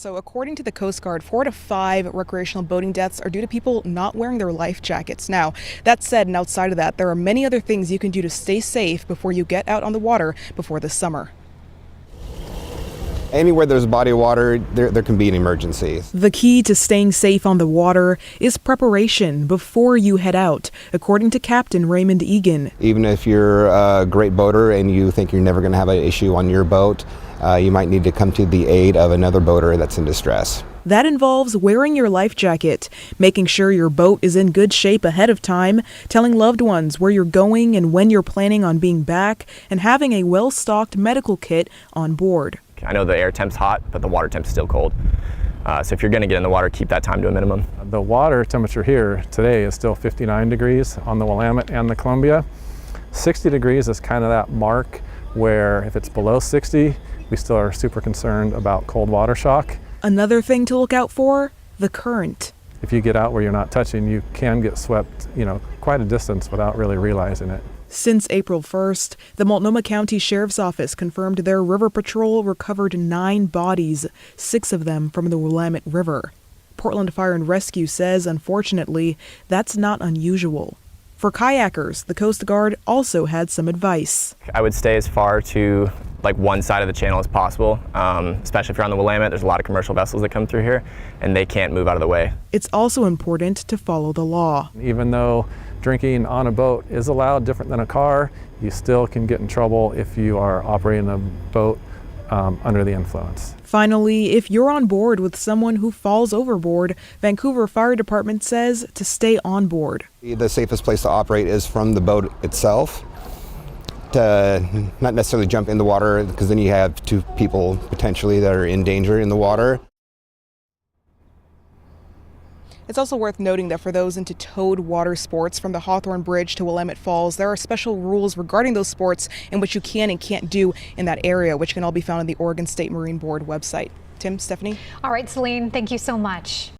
So according to the Coast Guard, 4 to 5 recreational boating deaths are due to people not wearing their life jackets. Now, that said, and outside of that, there are many other things you can do to stay safe before you get out on the water before the summer. Anywhere there's a body of water, there can be an emergency. The key to staying safe on the water is preparation before you head out, according to Captain Raymond Egan. Even if you're a great boater and you think you're never going to have an issue on your boat, you might need to come to the aid of another boater that's in distress. That involves wearing your life jacket, making sure your boat is in good shape ahead of time, telling loved ones where you're going and when you're planning on being back, and having a well-stocked medical kit on board. I know the air temp's hot, but the water temp's still cold. So if you're going to get in the water, keep that time to a minimum. The water temperature here today is still 59 degrees on the Willamette and the Columbia. 60 degrees is kind of that mark where if it's below 60, we still are super concerned about cold water shock. Another thing to look out for, the current. If you get out where you're not touching, you can get swept, quite a distance without really realizing it. Since April 1st, the Multnomah County Sheriff's Office confirmed their river patrol recovered 9 bodies, 6 of them from the Willamette River. Portland Fire and Rescue says, unfortunately, that's not unusual. For kayakers, the Coast Guard also had some advice. I would stay as far to one side of the channel as possible, especially if you're on the Willamette. There's a lot of commercial vessels that come through here, and they can't move out of the way. It's also important to follow the law. Even though drinking on a boat is allowed, different than a car, you still can get in trouble if you are operating a boat under the influence. Finally, if you're on board with someone who falls overboard, Vancouver Fire Department says to stay on board. The safest place to operate is from the boat itself, to not necessarily jump in the water, because then you have 2 people potentially that are in danger in the water. It's also worth noting that for those into towed water sports from the Hawthorne Bridge to Willamette Falls, there are special rules regarding those sports and what you can and can't do in that area, which can all be found on the Oregon State Marine Board website. Tim, Stephanie? All right, Celine, thank you so much.